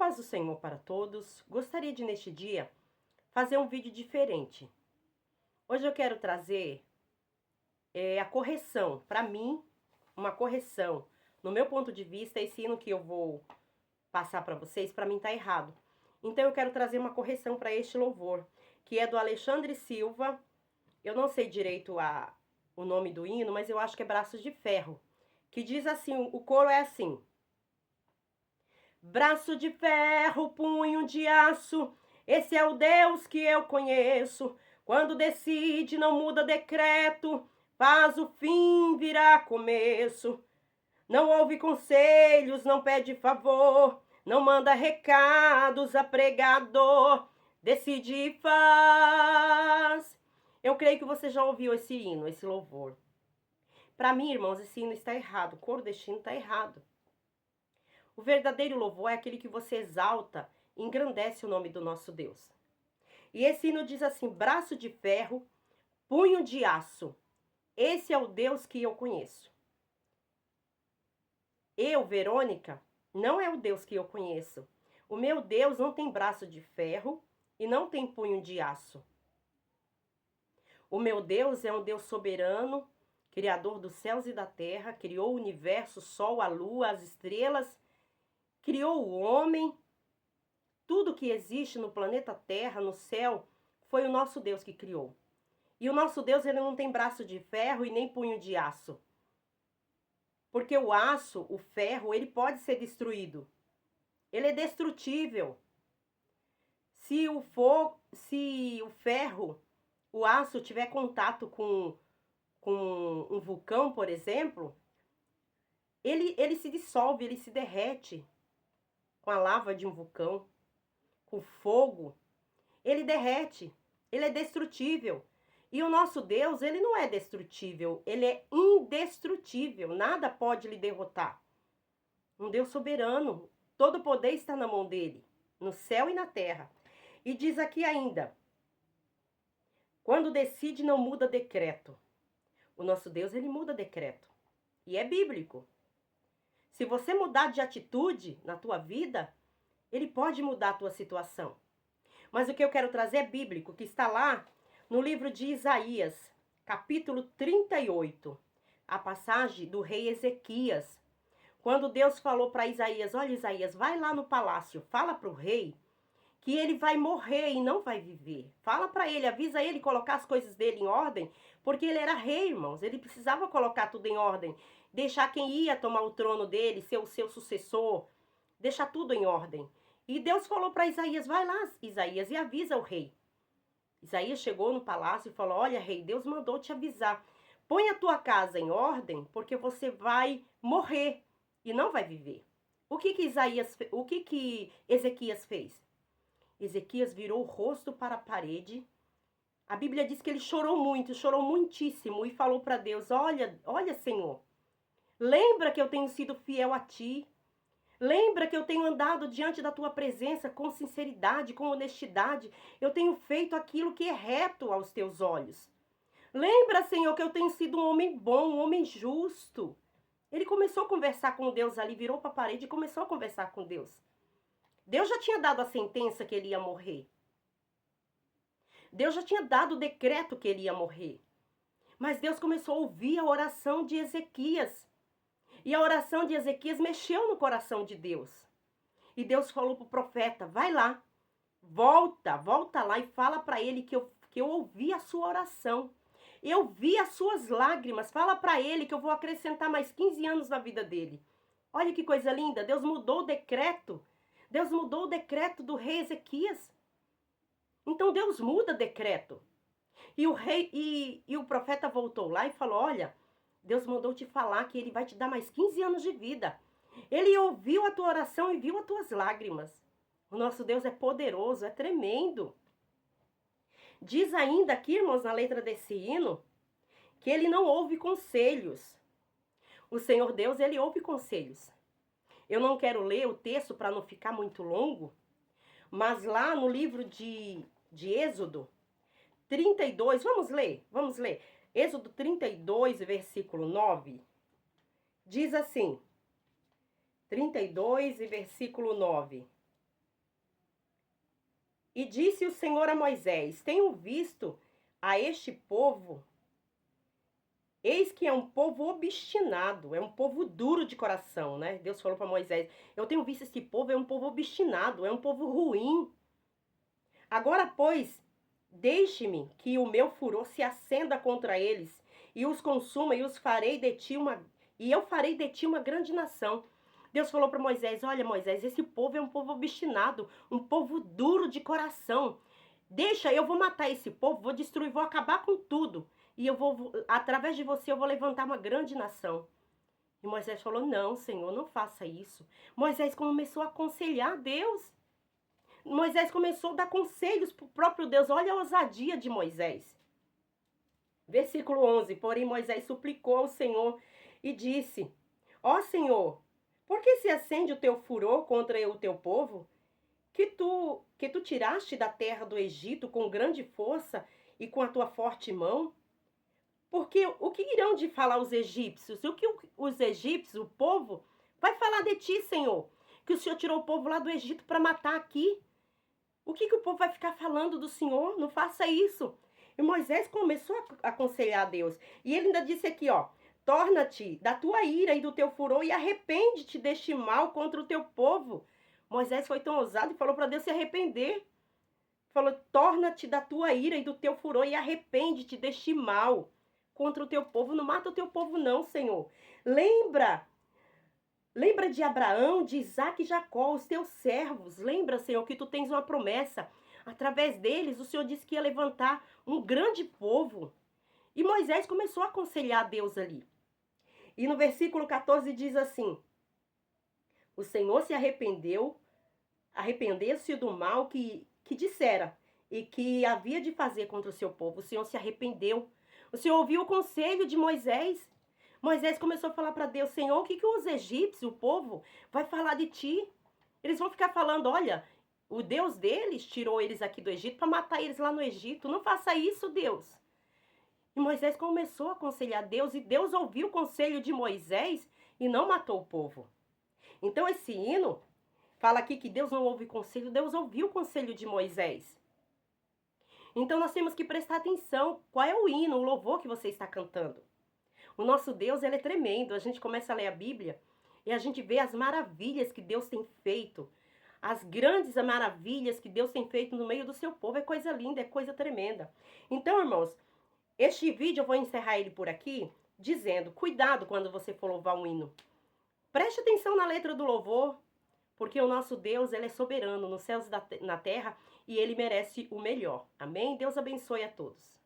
paz do Senhor para todos. Gostaria de, neste dia, fazer um vídeo diferente. Hoje eu quero trazer a correção. Para mim, uma correção. No meu ponto de vista, esse hino que eu vou passar para vocês, para mim tá errado. Então eu quero trazer uma correção para este louvor, que é do Alexandre Silva. Eu não sei direito o nome do hino, mas eu acho que é Braços de Ferro. Que diz assim, o coro é assim: braço de ferro, punho de aço, esse é o Deus que eu conheço. Quando decide, não muda decreto, faz o fim virar começo. Não ouve conselhos, não pede favor, não manda recados a pregador, decide e faz. Eu creio que você já ouviu esse hino, esse louvor. Para mim, irmãos, esse hino está errado, o coro deste hino está errado. O verdadeiro louvor é aquele que você exalta e engrandece o nome do nosso Deus. E esse hino diz assim: braço de ferro, punho de aço, esse é o Deus que eu conheço. Eu, Verônica, não é o Deus que eu conheço. O meu Deus não tem braço de ferro e não tem punho de aço. O meu Deus é um Deus soberano, criador dos céus e da terra, criou o universo, o sol, a lua, as estrelas, criou o homem. Tudo que existe no planeta Terra, no céu, foi o nosso Deus que criou. E o nosso Deus, ele não tem braço de ferro e nem punho de aço. Porque o aço, o ferro, ele pode ser destruído. Ele é destrutível. Se o ferro, o aço tiver contato com um vulcão, por exemplo, ele se dissolve, ele se derrete com a lava de um vulcão, com fogo. Ele derrete, ele é destrutível. E o nosso Deus, ele não é destrutível, ele é indestrutível, nada pode lhe derrotar. Um Deus soberano, todo o poder está na mão dele, no céu e na terra. E diz aqui ainda: quando decide, não muda decreto. O nosso Deus, ele muda decreto. E é bíblico. Se você mudar de atitude na tua vida, ele pode mudar a tua situação. Mas o que eu quero trazer é bíblico, que está lá no livro de Isaías, capítulo 38, a passagem do rei Ezequias. Quando Deus falou para Isaías: olha, Isaías, vai lá no palácio, fala para o rei que ele vai morrer e não vai viver. Fala para ele, avisa ele colocar as coisas dele em ordem, porque ele era rei, irmãos. Ele precisava colocar tudo em ordem, deixar quem ia tomar o trono dele, ser o seu sucessor, deixar tudo em ordem. E Deus falou para Isaías: vai lá, Isaías, e avisa o rei. Isaías chegou no palácio e falou: olha, rei, Deus mandou te avisar. Põe a tua casa em ordem, porque você vai morrer e não vai viver. O que Ezequias fez? Ezequias virou o rosto para a parede. A Bíblia diz que ele chorou muito, chorou muitíssimo e falou para Deus: olha, Senhor, lembra que eu tenho sido fiel a ti. Lembra que eu tenho andado diante da tua presença com sinceridade, com honestidade. Eu tenho feito aquilo que é reto aos teus olhos. Lembra, Senhor, que eu tenho sido um homem bom, um homem justo. Ele começou a conversar com Deus ali, virou para a parede e começou a conversar com Deus. Deus já tinha dado a sentença que ele ia morrer. Deus já tinha dado o decreto que ele ia morrer. Mas Deus começou a ouvir a oração de Ezequias. E a oração de Ezequias mexeu no coração de Deus. E Deus falou para o profeta: vai lá, volta lá e fala para ele que eu ouvi a sua oração. Eu vi as suas lágrimas. Fala para ele que eu vou acrescentar mais 15 anos na vida dele. Olha que coisa linda, Deus mudou o decreto. Deus mudou o decreto do rei Ezequias. Então Deus muda decreto. E o profeta voltou lá e falou: olha, Deus mandou te falar que ele vai te dar mais 15 anos de vida. Ele ouviu a tua oração e viu as tuas lágrimas. O nosso Deus é poderoso, é tremendo. Diz ainda aqui, irmãos, na letra desse hino, que ele não ouve conselhos. O Senhor Deus, ele ouve conselhos. Eu não quero ler o texto para não ficar muito longo, mas lá no livro de Êxodo 32, vamos ler. Êxodo 32, versículo 9, diz assim, 32 e versículo 9. E disse o Senhor a Moisés: tenho visto a este povo, eis que é um povo obstinado, é um povo duro de coração, né? Deus falou para Moisés: eu tenho visto esse povo, é um povo obstinado, é um povo ruim. Agora, pois, deixe-me que o meu furor se acenda contra eles e os consuma e eu farei de ti uma grande nação. Deus falou para Moisés: olha, Moisés, esse povo é um povo obstinado, um povo duro de coração. Deixa, eu vou matar esse povo, vou destruir, vou acabar com tudo. E através de você, eu vou levantar uma grande nação. E Moisés falou: não, Senhor, não faça isso. Moisés começou a aconselhar Deus. Moisés começou a dar conselhos para o próprio Deus. Olha a ousadia de Moisés. Versículo 11. Porém, Moisés suplicou ao Senhor e disse: ó Senhor, por que se acende o teu furor contra o teu povo? Que tu tiraste da terra do Egito com grande força e com a tua forte mão? Porque o que irão de falar os egípcios? O que os egípcios, o povo, vai falar de ti, Senhor? Que o Senhor tirou o povo lá do Egito para matar aqui. O que o povo vai ficar falando do Senhor? Não faça isso. E Moisés começou a aconselhar a Deus. E ele ainda disse aqui, ó: torna-te da tua ira e do teu furor e arrepende-te deste mal contra o teu povo. Moisés foi tão ousado e falou para Deus se arrepender. Falou: torna-te da tua ira e do teu furor e arrepende-te deste mal contra o teu povo. Não mata o teu povo não, Senhor. Lembra de Abraão, de Isaac e Jacó, os teus servos. Lembra, Senhor, que tu tens uma promessa. Através deles, o Senhor disse que ia levantar um grande povo. E Moisés começou a aconselhar a Deus ali. E no versículo 14 diz assim: o Senhor se arrependeu-se do mal que dissera e que havia de fazer contra o seu povo. O Senhor se arrependeu. O Senhor ouviu o conselho de Moisés. Moisés começou a falar para Deus: Senhor, o que os egípcios, o povo, vai falar de ti? Eles vão ficar falando: olha, o Deus deles tirou eles aqui do Egito para matar eles lá no Egito. Não faça isso, Deus. E Moisés começou a aconselhar Deus, e Deus ouviu o conselho de Moisés e não matou o povo. Então esse hino fala aqui que Deus não ouve conselho, Deus ouviu o conselho de Moisés. Então nós temos que prestar atenção. Qual é o hino, o louvor que você está cantando? O nosso Deus, ele é tremendo. A gente começa a ler a Bíblia e a gente vê as maravilhas que Deus tem feito. As grandes maravilhas que Deus tem feito no meio do seu povo. É coisa linda, é coisa tremenda. Então, irmãos, este vídeo eu vou encerrar ele por aqui dizendo: cuidado quando você for louvar um hino. Preste atenção na letra do louvor, porque o nosso Deus, ele é soberano nos céus e na terra e ele merece o melhor. Amém? Deus abençoe a todos.